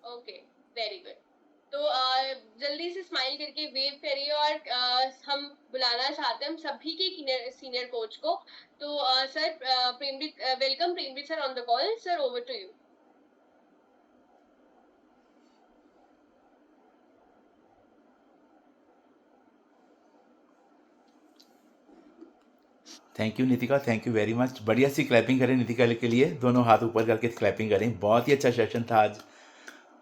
Okay, very good. तो जल्दी से स्माइल करके वेव करिए और हम बुलाना चाहते हैं हम सभी के सीनियर कोच को। तो sir, Premjit, welcome Premjit sir on the call. Sir, over to you. Thank you Nitika, thank you very much. बढ़िया सी क्लैपिंग करें नितिका के लिए, दोनों हाथ ऊपर करके क्लैपिंग करें। बहुत ही अच्छा सेशन था आज।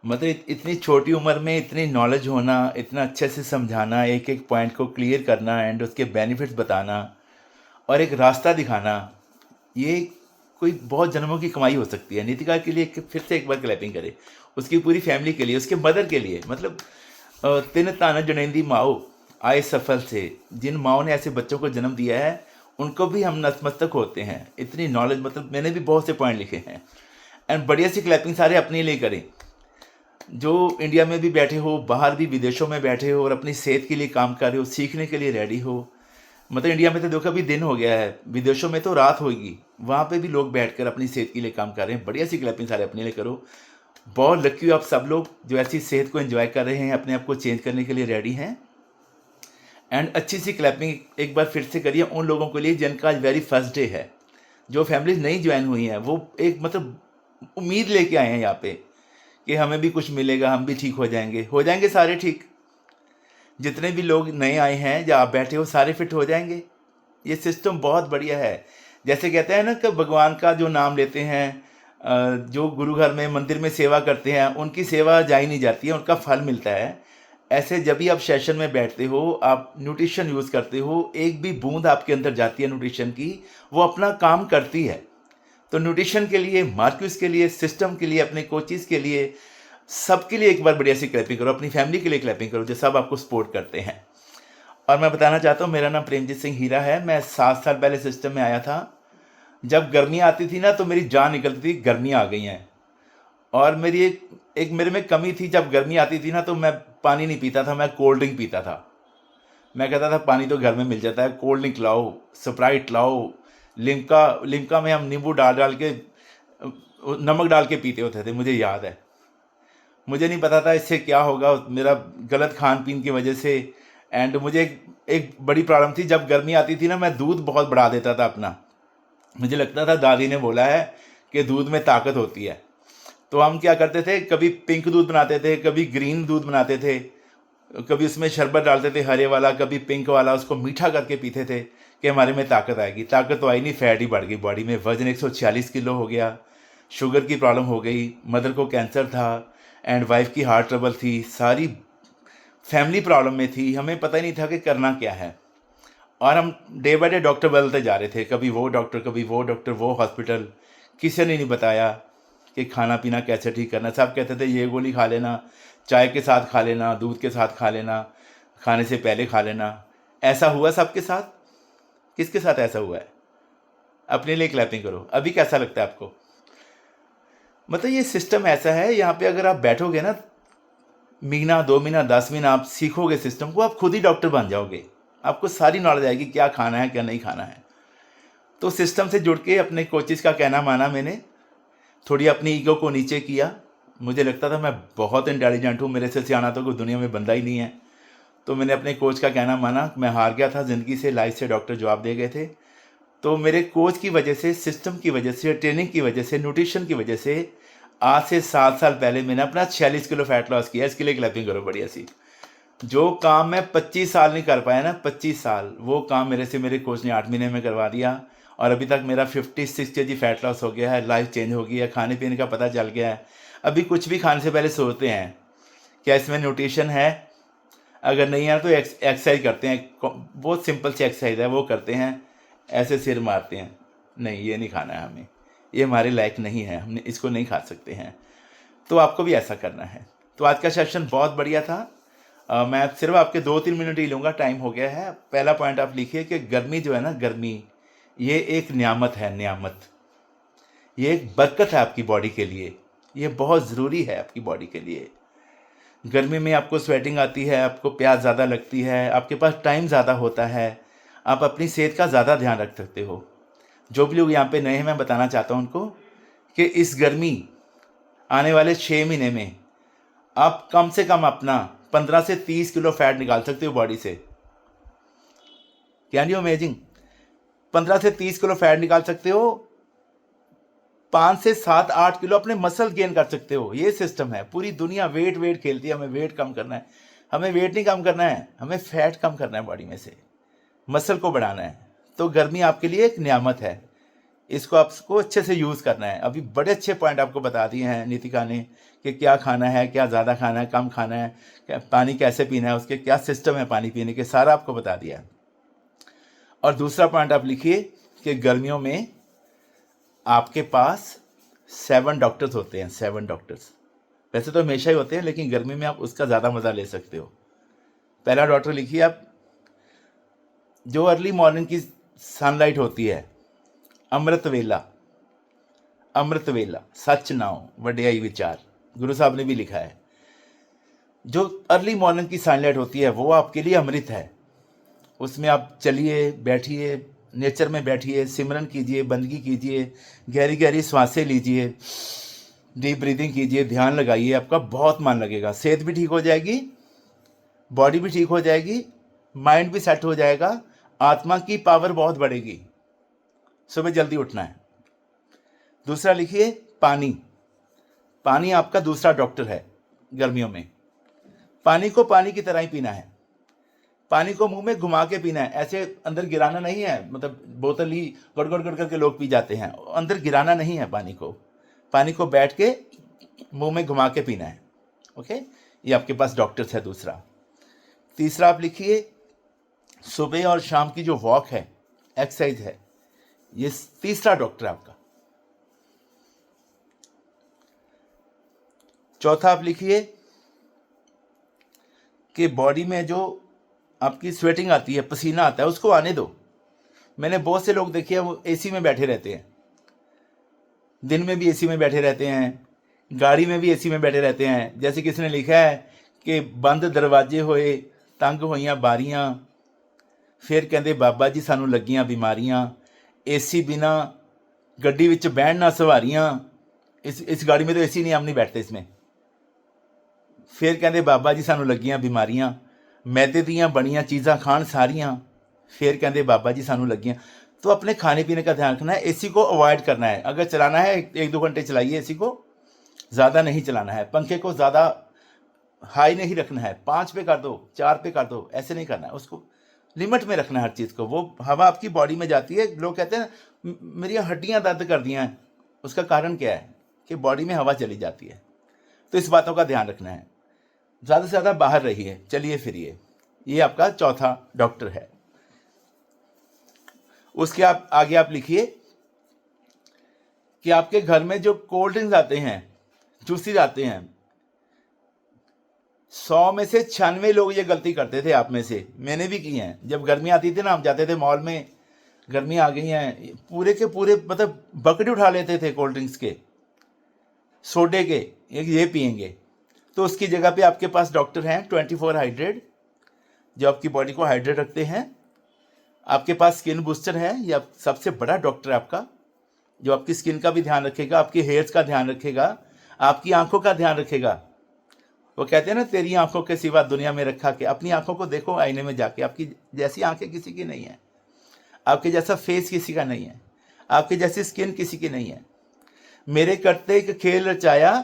मतलब इतनी छोटी उम्र में इतनी नॉलेज होना, इतना अच्छे से समझाना, एक एक पॉइंट को क्लियर करना एंड उसके बेनिफिट्स बताना और एक रास्ता दिखाना, ये कोई बहुत जन्मों की कमाई हो सकती है। नितिका के लिए फिर से एक बार क्लैपिंग करें, उसकी पूरी फैमिली के लिए, उसके मदर के लिए। मतलब तिन ताना जनेंदी माओ आए सफल से, जिन माओ ने ऐसे बच्चों को जन्म दिया है उनको भी हम नतमस्तक होते हैं। इतनी नॉलेज, मतलब मैंने भी बहुत से पॉइंट लिखे हैं। एंड बढ़िया सी क्लैपिंग सारे अपने लिए करें, जो इंडिया में भी बैठे हो, बाहर भी विदेशों में बैठे हो और अपनी सेहत के लिए काम कर रहे हो, सीखने के लिए रेडी हो। मतलब इंडिया में तो देखो अभी दिन हो गया है, विदेशों में तो रात होगी, वहाँ पे भी लोग बैठकर अपनी सेहत के लिए काम कर रहे हैं। बढ़िया सी क्लैपिंग सारे अपने लिए करो। बहुत लकी हो आप सब लोग जो ऐसी सेहत को एंजॉय कर रहे हैं, अपने आप को चेंज करने के लिए रेडी हैं। एंड अच्छी सी क्लैपिंग एक बार फिर से करिए उन लोगों के लिए जिनका आज वेरी फर्स्ट डे है। जो फैमिलीज नहीं ज्वाइन हुई हैं वो एक मतलब उम्मीद लेके आए हैं यहाँ पे कि हमें भी कुछ मिलेगा, हम भी ठीक हो जाएंगे सारे ठीक। जितने भी लोग नए आए हैं या आप बैठे हो, सारे फिट हो जाएंगे। ये सिस्टम बहुत बढ़िया है। जैसे कहते हैं ना कि भगवान का जो नाम लेते हैं, जो गुरु घर में मंदिर में सेवा करते हैं उनकी सेवा जाई नहीं जाती है, उनका फल मिलता है। ऐसे जब भी आप सेशन में बैठते हो, आप न्यूट्रिशन यूज़ करते हो, एक भी बूंद आपके अंदर जाती है न्यूट्रिशन की, वो अपना काम करती है। तो न्यूट्रिशन के लिए, मार्क्यूस के लिए, सिस्टम के लिए, अपने कोचिज़ के लिए, सबके लिए एक बार बढ़िया सी क्लैपिंग करो। अपनी फैमिली के लिए क्लैपिंग करो जो सब आपको सपोर्ट करते हैं। और मैं बताना चाहता हूँ, मेरा नाम प्रेमजीत सिंह हीरा है। मैं 7 साल पहले सिस्टम में आया था। जब गर्मियाँ आती थी ना तो मेरी जान निकलती थी, गर्मियाँ आ गई हैं। और मेरी एक मेरे में कमी थी, जब गर्मी आती थी ना तो मैं पानी नहीं पीता था, मैं कोल्ड ड्रिंक पीता था। मैं कहता था पानी तो घर में मिल जाता है, कोल्ड ड्रिंक लाओ, स्प्राइट लाओ, लिम्का लिम्का में हम नींबू डाल डाल के, नमक डाल के पीते होते थे, मुझे याद है। मुझे नहीं पता था इससे क्या होगा, मेरा गलत खान पीन की वजह से। एंड मुझे एक बड़ी प्रॉब्लम थी, जब गर्मी आती थी ना मैं दूध बहुत बढ़ा देता था अपना। मुझे लगता था दादी ने बोला है कि दूध में ताकत होती है। तो हम क्या करते थे, कभी पिंक दूध बनाते थे, कभी ग्रीन दूध बनाते थे, कभी उसमें शरबत डालते थे हरे वाला, कभी पिंक वाला, उसको मीठा करके पीते थे कि हमारे में ताकत आएगी। ताकत तो आई नहीं, फैट ही बढ़ गई बॉडी में। वजन 146 किलो हो गया, शुगर की प्रॉब्लम हो गई, मदर को कैंसर था एंड वाइफ की हार्ट ट्रबल थी, सारी फैमिली प्रॉब्लम में थी। हमें पता ही नहीं था कि करना क्या है। और हम डे बाय डे डॉक्टर बदलते जा रहे थे, कभी वो डॉक्टर, कभी वो डॉक्टर, वो हॉस्पिटल। किसी ने नहीं बताया कि खाना पीना कैसे ठीक करना। सब कहते थे ये गोली खा लेना, चाय के साथ खा लेना, दूध के साथ खा लेना, खाने से पहले खा लेना। ऐसा हुआ सबके साथ? किसके साथ ऐसा हुआ है? अपने लिए क्लैपिंग करो। अभी कैसा लगता है आपको? मतलब ये सिस्टम ऐसा है, यहाँ पे अगर आप बैठोगे ना, महीना 2 महीना 10 महीना आप सीखोगे सिस्टम को, आप खुद ही डॉक्टर बन जाओगे। आपको सारी नॉलेज आएगी क्या खाना है क्या नहीं खाना है। तो सिस्टम से जुड़ के अपने कोचिज़ का कहना माना मैंने, थोड़ी अपनी ईगो को नीचे किया। मुझे लगता था मैं बहुत इंटेलिजेंट हूँ, मेरे से सियाना तो कोई दुनिया में बंदा ही नहीं है। तो मैंने अपने कोच का कहना माना। मैं हार गया था ज़िंदगी से, लाइफ से डॉक्टर जवाब दे गए थे। तो मेरे कोच की वजह से, सिस्टम की वजह से, ट्रेनिंग की वजह से, न्यूट्रिशन की वजह से आज से 7 साल पहले मैंने अपना 46 किलो फैट लॉस किया। इसके लिए क्लैपिंग करो बढ़िया सी। जो काम मैं 25 साल नहीं कर पाया ना, 25 साल, वो काम मेरे से मेरे कोच ने 8 महीने में करवा दिया। और अभी तक मेरा 56 kg फैट लॉस हो गया है, लाइफ चेंज हो गई है, खाने पीने का पता चल गया है। अभी कुछ भी खाने से पहले सोचते हैं क्या इसमें न्यूट्रिशन है, अगर नहीं है तो एक्सरसाइज करते हैं। बहुत सिंपल सी एक्सरसाइज है, वो करते हैं, ऐसे सिर मारते हैं, नहीं ये नहीं खाना है हमें, ये हमारे लायक नहीं है, हमने इसको नहीं खा सकते हैं। तो आपको भी ऐसा करना है। तो आज का सेशन बहुत बढ़िया था। मैं सिर्फ आपके 2-3 मिनट ही लूँगा, टाइम हो गया है। पहला पॉइंट आप लिखिए कि गर्मी जो है ना, गर्मी ये एक नियामत है, नियामत। ये एक बरकत है आपकी बॉडी के लिए, ये बहुत ज़रूरी है आपकी बॉडी के लिए। गर्मी में आपको स्वेटिंग आती है, आपको प्यास ज़्यादा लगती है, आपके पास टाइम ज़्यादा होता है, आप अपनी सेहत का ज़्यादा ध्यान रख सकते हो। जो भी लोग यहाँ पे नए हैं, मैं बताना चाहता हूँ उनको कि इस गर्मी, आने वाले 6 महीने में आप कम से कम अपना 15 से 30 किलो फैट निकाल सकते हो बॉडी से। Can you imagine? 15 से 30 किलो फैट निकाल सकते हो, 5 से 7-8 किलो अपने मसल गेन कर सकते हो। ये सिस्टम है। पूरी दुनिया वेट खेलती है, हमें वेट कम करना है। हमें वेट नहीं कम करना है, हमें फैट कम करना है बॉडी में से, मसल को बढ़ाना है। तो गर्मी आपके लिए एक नियामत है, इसको आपको अच्छे से यूज़ करना है। अभी बड़े अच्छे पॉइंट आपको बता दिए हैं नितिका ने कि क्या खाना है, क्या ज़्यादा खाना है, कम खाना है, पानी कैसे पीना है, उसके क्या सिस्टम है पानी पीने के, सारा आपको बता दिया। और दूसरा पॉइंट आप लिखिए कि गर्मियों में आपके पास 7 डॉक्टर्स होते हैं। 7 डॉक्टर्स वैसे तो हमेशा ही होते हैं, लेकिन गर्मी में आप उसका ज़्यादा मज़ा ले सकते हो। पहला डॉक्टर लिखिए आप, जो अर्ली मॉर्निंग की सनलाइट होती है, अमृत वेला, अमृत वेला सच नाओ वड्याई विचार, गुरु साहब ने भी लिखा है। जो अर्ली मॉर्निंग की सनलाइट होती है वो आपके लिए अमृत है। उसमें आप चलिए, बैठिए, नेचर में बैठिए, सिमरन कीजिए, बंदगी कीजिए, गहरी गहरी सांसें लीजिए, डीप ब्रीदिंग कीजिए, ध्यान लगाइए, आपका बहुत मन लगेगा। सेहत भी ठीक हो जाएगी, बॉडी भी ठीक हो जाएगी, माइंड भी सेट हो जाएगा, आत्मा की पावर बहुत बढ़ेगी। सुबह जल्दी उठना है। दूसरा लिखिए पानी। पानी आपका दूसरा डॉक्टर है गर्मियों में। पानी को पानी की तरह ही पीना है। पानी को मुंह में घुमा के पीना है, ऐसे अंदर गिराना नहीं है। मतलब बोतल ही गड़ गड़ गड़ करके लोग पी जाते हैं, अंदर गिराना नहीं है पानी को। पानी को बैठ के मुंह में घुमा के पीना है। ओके, ये आपके पास डॉक्टर्स है दूसरा। तीसरा आप लिखिए सुबह और शाम की जो वॉक है, एक्सरसाइज है, ये तीसरा डॉक्टर है आपका। चौथा आप लिखिए कि बॉडी में जो आपकी स्वेटिंग आती है, पसीना आता है, उसको आने दो। मैंने बहुत से लोग देखे हैं वो एसी में बैठे रहते हैं, दिन में भी एसी में बैठे रहते हैं, गाड़ी में भी एसी में बैठे रहते हैं। जैसे किसी ने लिखा है कि बंद दरवाजे होए, तंग होइयां बारियां, फिर कहते बाबा जी सानू लगियां बीमारियां, एसी बिना गड्डी विच बहन ना सवारियां। इस गाड़ी में तो एसी नहीं, हम नहीं बैठते इसमें। फिर कहते बाबा जी सानू लगियां बीमारियां, मैदे दियां बनियां चीज़ां खान सारियां। फिर कहते बाबा जी सानू लगियां। तो अपने खाने पीने का ध्यान रखना है, एसी को अवॉइड करना है। अगर चलाना है 1-2 घंटे चलाइए एसी को, ज़्यादा नहीं चलाना है। पंखे को ज़्यादा हाई नहीं रखना है, 5 पे कर दो, 4 पे कर दो, ऐसे नहीं करना है। उसको लिमिट में रखना है हर चीज़ को। वो हवा आपकी बॉडी में जाती है, लोग कहते हैं मेरी हड्डियाँ दर्द कर दियाँ हैं, उसका कारण क्या है कि बॉडी में हवा चली जाती है। तो इस बातों का ध्यान रखना है। ज़्यादा से ज़्यादा बाहर रहिए, चलिए फिरिए। ये आपका चौथा डॉक्टर है। उसके आगे आप लिखिए कि आपके घर में जो कोल्ड ड्रिंक्स आते हैं, जूसेस आते हैं, 100 में से 96 लोग ये गलती करते थे, आप में से मैंने भी की हैं। जब गर्मी आती थी ना, हम जाते थे मॉल में, गर्मी आ गई हैं, पूरे के पूरे मतलब बकेट उठा लेते थे कोल्ड ड्रिंक्स के, सोडे के, ये पियेंगे। तो उसकी जगह पे आपके पास डॉक्टर हैं 24 हाइड्रेट, जो आपकी बॉडी को हाइड्रेट रखते हैं। आपके पास स्किन बूस्टर है, यह सबसे बड़ा डॉक्टर है आपका, जो आपकी स्किन का भी ध्यान रखेगा, आपके हेयर्स का ध्यान रखेगा, आपकी आंखों का ध्यान रखेगा। वो कहते हैं ना, तेरी आंखों के सिवा दुनिया में रखा के। अपनी आंखों को देखो आईने में जाके, आपकी जैसी आंखें किसी की नहीं है, आपके जैसा फेस किसी का नहीं है, आपकी जैसी स्किन किसी की नहीं है। मेरे करते एक खेल रचाया,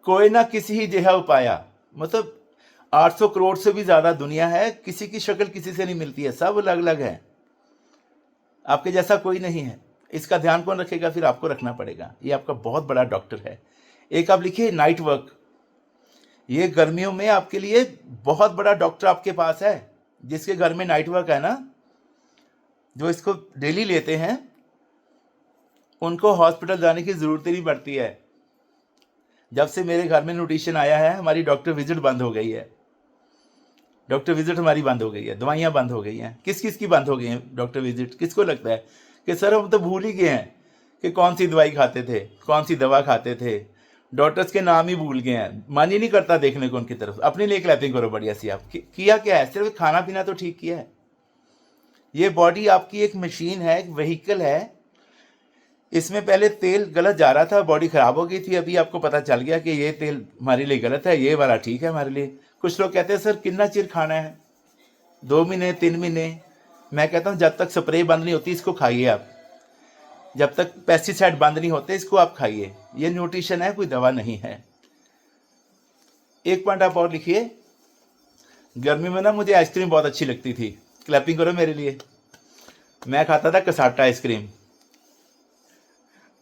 कोई ना किसी ही जेहा उपाया। मतलब 800 करोड़ से भी ज़्यादा दुनिया है, किसी की शक्ल किसी से नहीं मिलती है, सब अलग अलग है, आपके जैसा कोई नहीं है। इसका ध्यान कौन रखेगा? फिर आपको रखना पड़ेगा। ये आपका बहुत बड़ा डॉक्टर है। एक आप लिखिए नाइट वर्क। ये गर्मियों में आपके लिए बहुत बड़ा डॉक्टर आपके पास है। जिसके घर में नाइट वर्क है ना, जो इसको डेली लेते हैं, उनको हॉस्पिटल जाने की ज़रूरत ही नहीं पड़ती है। जब से मेरे घर में न्यूट्रिशन आया है, हमारी डॉक्टर विजिट बंद हो गई है। डॉक्टर विजिट हमारी बंद हो गई है, दवाइयाँ बंद हो गई हैं। किस किस की बंद हो गई हैं डॉक्टर विजिट? किसको लगता है कि सर हम तो भूल ही गए हैं कि कौन सी दवाई खाते थे, कौन सी दवा खाते थे, डॉक्टर्स के नाम ही भूल गए हैं। मन ही नहीं करता देखने को उनकी तरफ। अपने लिए क्लैपिंग करो बढ़िया सी। आप किया क्या है? सिर्फ खाना पीना तो ठीक किया है। ये बॉडी आपकी एक मशीन है, एक व्हीकल है, इसमें पहले तेल गलत जा रहा था, बॉडी ख़राब हो गई थी, अभी आपको पता चल गया कि ये तेल हमारे लिए गलत है, ये वाला ठीक है हमारे लिए। कुछ लोग कहते हैं सर कितना चिर खाना है, 2 महीने 3 महीने। मैं कहता हूँ जब तक स्प्रे बंद नहीं होती इसको खाइए आप, जब तक पेस्टिसाइड बंद नहीं होते इसको आप खाइए। ये न्यूट्रिशन है, कोई दवा नहीं है। एक पॉइंट आप और लिखिए, गर्मी में ना मुझे आइसक्रीम बहुत अच्छी लगती थी, क्लैपिंग करो मेरे लिए। मैं खाता था कसाटा आइसक्रीम,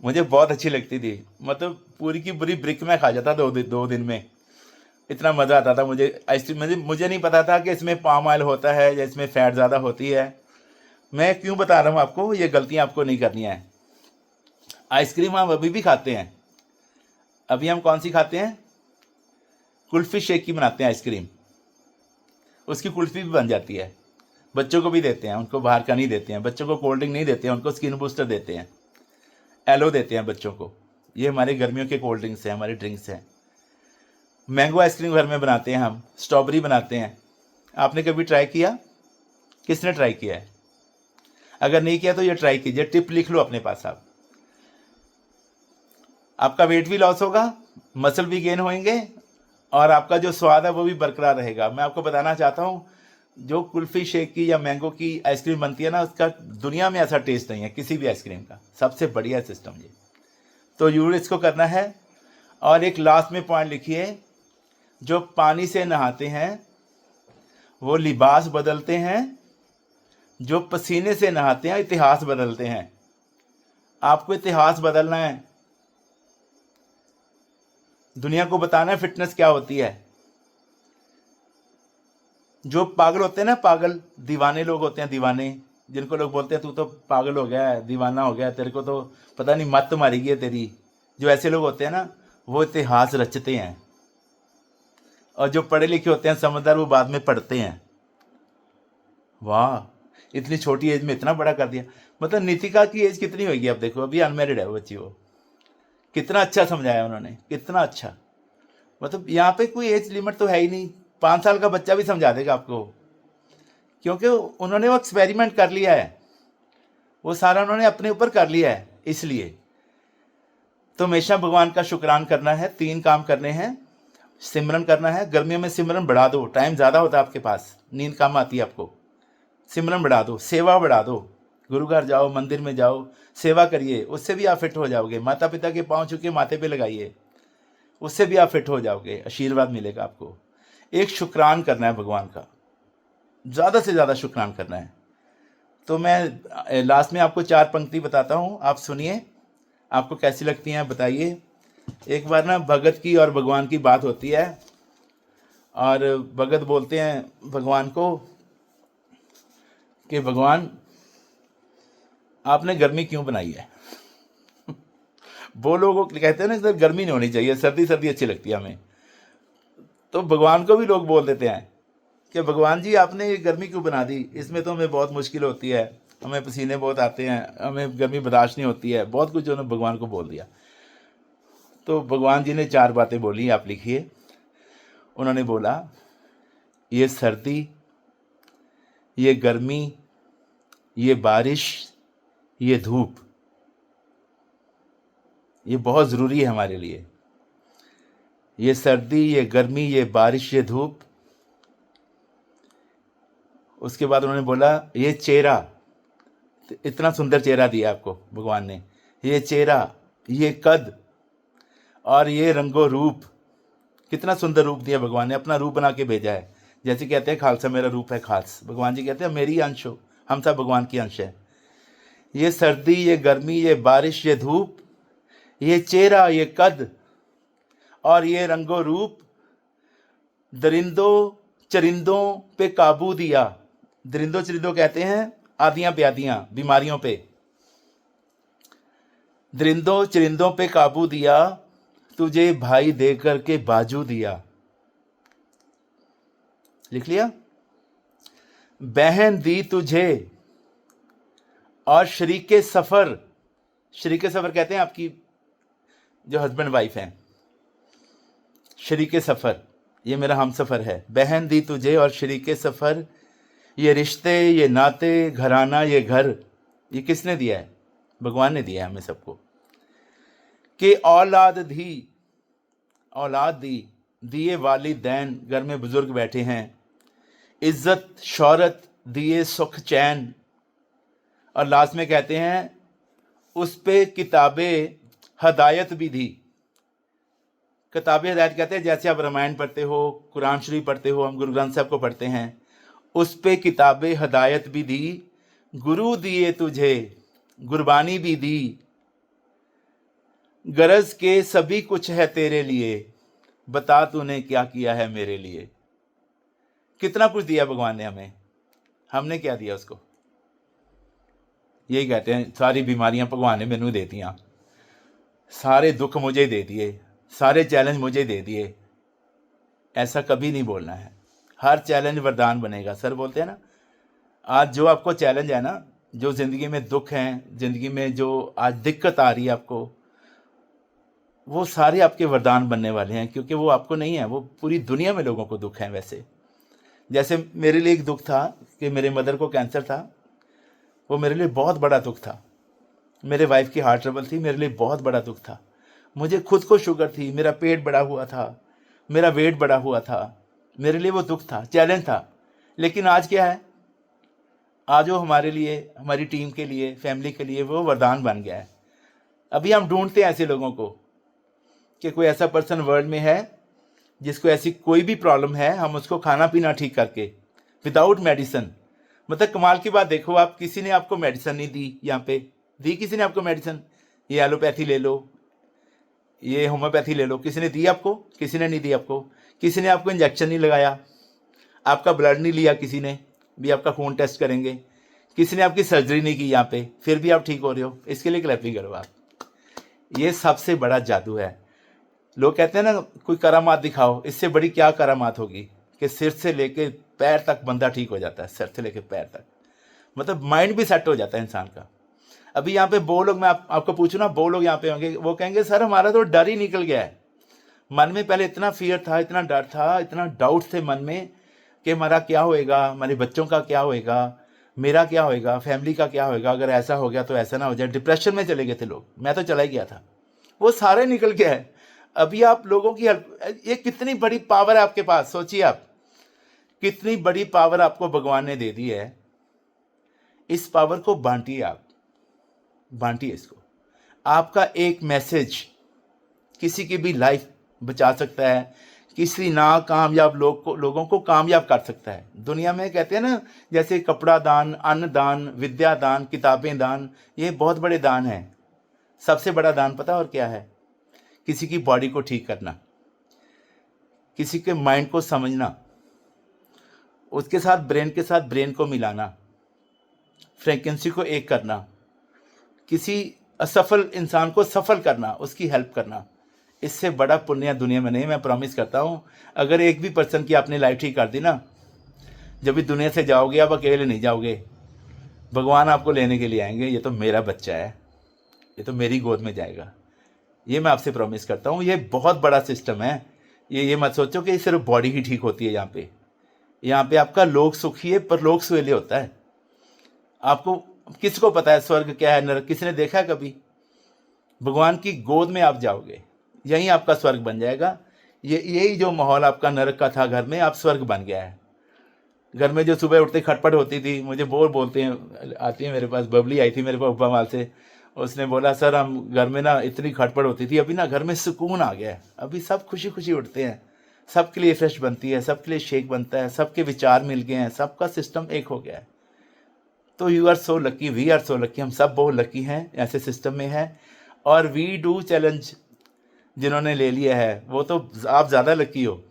मुझे बहुत अच्छी लगती थी, मतलब पूरी की पूरी ब्रिक में खा जाता 2 दिन में, इतना मज़ा आता था मुझे आइसक्रीम। मुझे नहीं पता था कि इसमें पाम ऑयल होता है या इसमें फ़ैट ज़्यादा होती है। मैं क्यों बता रहा हूँ आपको, ये गलतियाँ आपको नहीं करनी है। आइसक्रीम हम अभी भी खाते हैं, अभी हम कौन सी खाते हैं, कुल्फ़ी शेक की बनाते हैं आइसक्रीम, उसकी कुल्फ़ी भी बन जाती है, बच्चों को भी देते हैं, उनको बाहर का नहीं देते हैं, बच्चों को कोल्ड ड्रिंक नहीं देते हैं, उनको स्किन बूस्टर देते हैं, एलो देते हैं बच्चों को। ये हमारे गर्मियों के कोल्ड ड्रिंक्स हैं, हमारे ड्रिंक्स हैं। मैंगो आइसक्रीम घर में बनाते हैं हम, स्ट्रॉबेरी बनाते हैं। आपने कभी ट्राई किया, किसने ट्राई किया है? अगर नहीं किया तो ये ट्राई कीजिए, टिप लिख लो अपने पास आप। आपका वेट भी लॉस होगा, मसल भी गेन होंगे, और आपका जो स्वाद है वो भी बरकरार रहेगा। मैं आपको बताना चाहता हूँ, जो कुल्फ़ी शेक की या मैंगो की आइसक्रीम बनती है ना, उसका दुनिया में ऐसा टेस्ट नहीं है किसी भी आइसक्रीम का, सबसे बढ़िया सिस्टम ये। तो यूर इसको करना है। और एक लास्ट में पॉइंट लिखिए, जो पानी से नहाते हैं वो लिबास बदलते हैं, जो पसीने से नहाते हैं इतिहास बदलते हैं। आपको इतिहास बदलना है, दुनिया को बताना है फिटनेस क्या होती है। जो पागल होते हैं ना, पागल दीवाने लोग होते हैं, दीवाने, जिनको लोग बोलते हैं तू तो पागल हो गया है, दीवाना हो गया, तेरे को तो पता नहीं मत मारेगी है तेरी। जो ऐसे लोग होते हैं ना, वो इतिहास रचते हैं, और जो पढ़े लिखे होते हैं समझदार, वो बाद में पढ़ते हैं। वाह, इतनी छोटी एज में इतना बड़ा कर दिया। मतलब नितिका की एज कितनी होगी आप देखो, अभी अनमेरिड है वो बच्ची। वो कितना अच्छा समझाया उन्होंने, कितना अच्छा। मतलब यहाँ पे कोई एज लिमिट तो है ही नहीं, 5 साल का बच्चा भी समझा देगा आपको, क्योंकि उन्होंने वो एक्सपेरिमेंट कर लिया है, वो सारा उन्होंने अपने ऊपर कर लिया है। इसलिए तो हमेशा भगवान का शुक्रान करना है। 3 काम करने हैं, सिमरन करना है। गर्मियों में सिमरन बढ़ा दो, टाइम ज़्यादा होता है आपके पास, नींद कम आती है आपको, सिमरन बढ़ा दो, सेवा बढ़ा दो, गुरु घर जाओ, मंदिर में जाओ, सेवा करिए, उससे भी आप फिट हो जाओगे। माता पिता के पाँव छू के माथे पे लगाइए, उससे भी आप फिट हो जाओगे, आशीर्वाद मिलेगा आपको। एक शुक्रान करना है भगवान का, ज़्यादा से ज़्यादा शुक्रान करना है। तो मैं लास्ट में आपको 4 पंक्ति बताता हूँ, आप सुनिए, आपको कैसी लगती हैं बताइए। एक बार ना भगत की और भगवान की बात होती है, और भगत बोलते हैं भगवान को कि भगवान आपने गर्मी क्यों बनाई है। वो लोग कहते हैं ना सर गर्मी नहीं होनी चाहिए, सर्दी सर्दी अच्छी लगती है हमें। तो भगवान को भी लोग बोल देते हैं कि भगवान जी आपने ये गर्मी क्यों बना दी, इसमें तो हमें बहुत मुश्किल होती है, हमें पसीने बहुत आते हैं, हमें गर्मी बर्दाश्त नहीं होती है, बहुत कुछ उन्होंने भगवान को बोल दिया। तो भगवान जी ने 4 बातें बोली, आप लिखिए। उन्होंने बोला, ये सर्दी, ये गर्मी, ये बारिश, ये धूप, ये बहुत ज़रूरी है हमारे लिए। ये सर्दी, ये गर्मी, ये बारिश, ये धूप। उसके बाद उन्होंने बोला, ये चेहरा, इतना सुंदर चेहरा दिया आपको भगवान ने, ये चेहरा, ये कद, और ये रंगो रूप। कितना सुंदर रूप दिया भगवान ने, अपना रूप बना के भेजा है। जैसे कहते हैं खालसा मेरा रूप है खास, भगवान जी कहते हैं मेरी अंश हो, हम सब भगवान की अंश है। ये सर्दी, ये गर्मी, ये बारिश, ये धूप, ये चेहरा, ये कद, और ये रंगो रूप, दरिंदों चरिंदों पे काबू दिया। दरिंदों चरिंदों कहते हैं आदियां ब्यादियां, बीमारियों पे। दरिंदों चरिंदों पे काबू दिया, तुझे भाई दे करके बाजू दिया। लिख लिया। बहन दी तुझे और शरीके सफर, शरीके सफर कहते हैं आपकी जो हस्बैंड वाइफ हैं, शरीके सफर, ये मेरा हम सफ़र है। बहन दी तुझे और शरीके सफ़र, ये रिश्ते, ये नाते, घराना, ये घर, ये किसने दिया है? भगवान ने दिया है हमें सबको, कि औलाद दी, दिए वालिदैन, घर में बुजुर्ग बैठे हैं, इज्जत शौहरत दिए, सुख चैन, और लास्ट में कहते हैं उस पे किताबें हदायत भी दी। किताबें हदायत कहते हैं जैसे आप रामायण पढ़ते हो, कुरान शरीफ पढ़ते हो, हम गुरु ग्रंथ साहब को पढ़ते हैं, उस पे किताबें हदायत भी दी, गुरु दिए तुझे गुरबानी भी दी, गरज के सभी कुछ है तेरे लिए, बता तूने क्या किया है मेरे लिए। कितना कुछ दिया भगवान ने हमें, हमने क्या दिया उसको? यही कहते हैं सारी बीमारियां भगवान ने मैनू दे दियां, सारे दुख मुझे दे दिए, सारे चैलेंज मुझे दे दिए। ऐसा कभी नहीं बोलना है, हर चैलेंज वरदान बनेगा। सर बोलते हैं ना, आज जो आपको चैलेंज है ना, जो ज़िंदगी में दुख हैं, ज़िंदगी में जो आज दिक्कत आ रही है आपको, वो सारे आपके वरदान बनने वाले हैं, क्योंकि वो आपको नहीं है, वो पूरी दुनिया में लोगों को दुख है। वैसे जैसे मेरे लिए एक दुख था कि मेरे मदर को कैंसर था, वो मेरे लिए बहुत बड़ा दुख था। मेरे वाइफ की हार्ट ट्रबल थी, मेरे लिए बहुत बड़ा दुख था। मुझे खुद को शुगर थी, मेरा पेट बड़ा हुआ था, मेरा वेट बड़ा हुआ था, मेरे लिए वो दुख था, चैलेंज था। लेकिन आज क्या है, आज वो हमारे लिए, हमारी टीम के लिए, फैमिली के लिए वो वरदान बन गया है। अभी हम ढूंढते हैं ऐसे लोगों को कि कोई ऐसा पर्सन वर्ल्ड में है जिसको ऐसी कोई भी प्रॉब्लम है, हम उसको खाना पीना ठीक करके विदाउट मेडिसिन। मतलब कमाल की बात देखो आप, किसी ने आपको मेडिसिन नहीं दी, यहाँ पे दी किसी ने आपको मेडिसिन, ये एलोपैथी ले लो, ये होम्योपैथी ले लो, किसी ने दी आपको? किसी ने नहीं दी आपको। किसी ने आपको इंजेक्शन नहीं लगाया, आपका ब्लड नहीं लिया किसी ने भी, आपका खून टेस्ट करेंगे, किसी ने आपकी सर्जरी नहीं की यहाँ पे, फिर भी आप ठीक हो रहे हो, इसके लिए क्लैपिंग करो आप। ये सबसे बड़ा जादू है। लोग कहते हैं ना कोई करामात दिखाओ, इससे बड़ी क्या करामात होगी कि सिर से लेके पैर तक बंदा ठीक हो जाता है, सिर से लेके पैर तक, मतलब माइंड भी सेट हो जाता है इंसान का। अभी यहाँ पे वो लोग, मैं आपको पूछूँ ना, वो लोग यहाँ पे होंगे, वो कहेंगे सर हमारा तो डर ही निकल गया है। मन में पहले इतना फियर था, इतना डर था, इतना डाउट थे मन में कि हमारा क्या होएगा, हमारे बच्चों का क्या होएगा, मेरा क्या होएगा, फैमिली का क्या होएगा, अगर ऐसा हो गया तो ऐसा ना हो जाए। डिप्रेशन में चले गए थे लोग, मैं तो चला ही गया था, वो सारे निकल गया है। अभी आप लोगों की हेल्प, ये कितनी बड़ी पावर है आपके पास, सोचिए आप, कितनी बड़ी पावर आपको भगवान ने दे दी है। इस पावर को बांटिए, आप बांटिए इसको। आपका एक मैसेज किसी की भी लाइफ बचा सकता है, किसी नाकामयाब लोगों को कामयाब कर सकता है। दुनिया में कहते हैं ना, जैसे कपड़ा दान, अन्न दान, विद्या दान, किताबें दान, ये बहुत बड़े दान हैं। सबसे बड़ा दान पता और क्या है? किसी की बॉडी को ठीक करना, किसी के माइंड को समझना, उसके साथ ब्रेन को मिलाना, फ्रीक्वेंसी को एक करना, किसी असफल इंसान को सफल करना, उसकी हेल्प करना। इससे बड़ा पुण्य दुनिया में नहीं। मैं प्रॉमिस करता हूँ, अगर एक भी पर्सन की आपने लाइफ ठीक कर दी ना, जब भी दुनिया से जाओगे आप अकेले नहीं जाओगे, भगवान आपको लेने के लिए आएंगे। ये तो मेरा बच्चा है, ये तो मेरी गोद में जाएगा, ये मैं आपसे प्रॉमिस करता हूँ। ये बहुत बड़ा सिस्टम है। ये मत सोचो कि सिर्फ बॉडी ही ठीक होती है। यहाँ पे आपका लोक सुखी है, पर लोक सुहेले होता है। आपको किसको पता है स्वर्ग क्या है, नरक? किसी ने देखा है कभी? भगवान की गोद में आप जाओगे, यहीं आपका स्वर्ग बन जाएगा। यही जो माहौल आपका नरक का था घर में, आप स्वर्ग बन गया है। घर में जो सुबह उठते खटपट होती थी, मुझे बोलते हैं, आती है मेरे पास, बबली आई थी मेरे पास उपा माल से, उसने बोला सर हम घर में ना इतनी खटपट होती थी, अभी ना घर में सुकून आ गया है, अभी सब खुशी खुशी उठते हैं, सबके लिए फ्रेश बनती है, सबके लिए शेक बनता है, सबके विचार मिल गए हैं, सबका सिस्टम एक हो गया है। तो you are so lucky, we are so lucky, हम सब बहुत लकी हैं, ऐसे सिस्टम में हैं। और वी डू चैलेंज जिन्होंने ले लिया है, वो तो आप ज़्यादा लकी हो।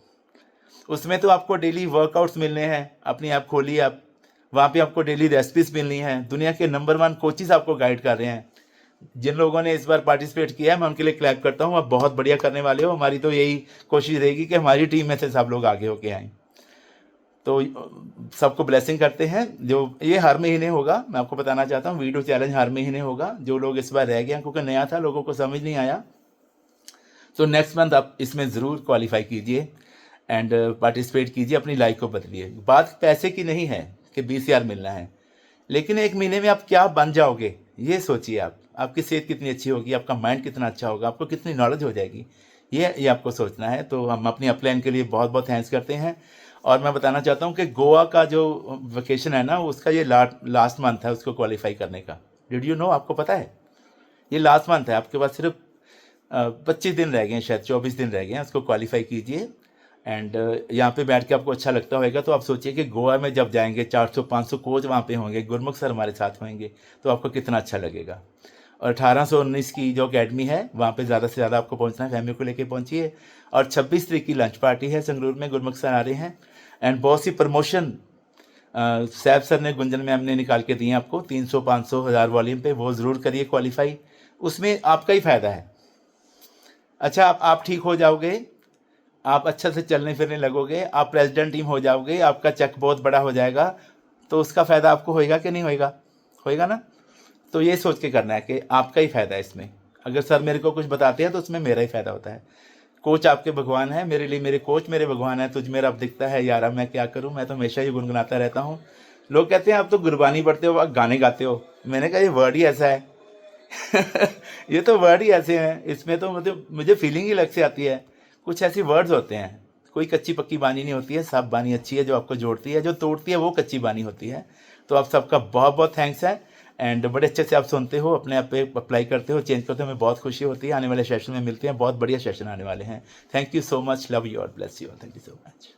उसमें तो आपको डेली वर्कआउट्स मिलने हैं, अपनी ऐप खोलिए आप, वहाँ पे आपको डेली रेसिपीज मिलनी है, दुनिया के नंबर 1 कोचेस आपको गाइड कर रहे हैं। जिन लोगों ने इस बार पार्टिसिपेट किया है, मैं उनके लिए क्लैप करता हूँ, आप बहुत बढ़िया करने वाले हो। हमारी तो यही कोशिश रहेगी कि हमारी टीम में से सब लोग आगे होके आएँ। तो सबको ब्लेसिंग करते हैं। जो ये हर महीने होगा, मैं आपको बताना चाहता हूँ, वीडियो चैलेंज हर महीने होगा। जो लोग इस बार रह गए क्योंकि नया था, लोगों को समझ नहीं आया, तो नेक्स्ट मंथ आप इसमें ज़रूर क्वालिफाई कीजिए एंड पार्टिसिपेट कीजिए, अपनी लाइफ को बदलिए। बात पैसे की नहीं है कि 20,000 मिलना है, लेकिन एक महीने में आप क्या बन जाओगे ये सोचिए। आप आपकी सेहत कितनी अच्छी होगी, आपका माइंड कितना अच्छा होगा, आपको कितनी नॉलेज हो जाएगी, ये आपको सोचना है। तो हम अपनी अपलाइन के लिए बहुत बहुत थैंक्स करते हैं। और मैं बताना चाहता हूँ कि गोवा का जो वेकेशन है ना, उसका ये लास्ट मंथ है उसको क्वालिफाई करने का। डिड यू नो, आपको पता है ये लास्ट मंथ है, आपके पास सिर्फ 25 दिन रह गए हैं, शायद 24 दिन रह गए हैं, उसको क्वालिफाई कीजिए। एंड यहाँ पे बैठ के आपको अच्छा लगता होगा, तो आप सोचिए कि गोवा में जब जाएंगे 400-500 कोच वहाँ पे होंगे, गुरमुख सर हमारे साथ होंगे, तो आपको कितना अच्छा लगेगा। और 1819 की जो अकेडमी है वहाँ पे ज़्यादा से ज़्यादा आपको पहुँचना है, फैमिली को लेके पहुँचिए। और 26 तारीख की लंच पार्टी है संगरूर में, गुरमुख सर आ रहे हैं। एंड बहुत सी प्रमोशन सैफ सर ने, गुंजन मैम ने निकाल के दिए आपको 300, 500, 1000 वॉल्यूम पे, वो ज़रूर करिए क्वालिफाई, उसमें आपका ही फ़ायदा है। अच्छा, आप ठीक हो जाओगे, आप अच्छा से चलने फिरने लगोगे, आप प्रेसिडेंट टीम हो जाओगे, आपका चेक बहुत बड़ा हो जाएगा, तो उसका फ़ायदा आपको होएगा कि नहीं होएगा, होएगा ना। तो ये सोच के करना है कि आपका ही फ़ायदा है इसमें। अगर सर मेरे को कुछ बताते हैं तो उसमें मेरा ही फ़ायदा होता है। कोच आपके भगवान है, मेरे लिए मेरे कोच मेरे भगवान है। तुझ में रब दिखता है यारा, मैं क्या करूं, मैं तो हमेशा ही गुनगुनाता रहता हूं। लोग कहते हैं आप तो गुरबानी पढ़ते हो, आप गाने गाते हो। मैंने कहा ये वर्ड ही ऐसा है ये तो वर्ड ही ऐसे हैं, इसमें तो मतलब मुझे फीलिंग ही अलग से आती है। कुछ ऐसी वर्ड्स होते हैं, कोई कच्ची पक्की बानी नहीं होती है, सब बानी अच्छी है, जो आपको जोड़ती है, जो तोड़ती है वो कच्ची बानी होती है। तो आप सबका बहुत बहुत थैंक्स है। एंड बड़े अच्छे से आप सुनते हो, अपने आप पे अप्लाई करते हो, चेंज करते हो, हमें बहुत खुशी होती है। आने वाले सेशन में मिलते हैं, बहुत बढ़िया सेशन आने वाले हैं। Thank you so much, love you और bless you, thank you so much.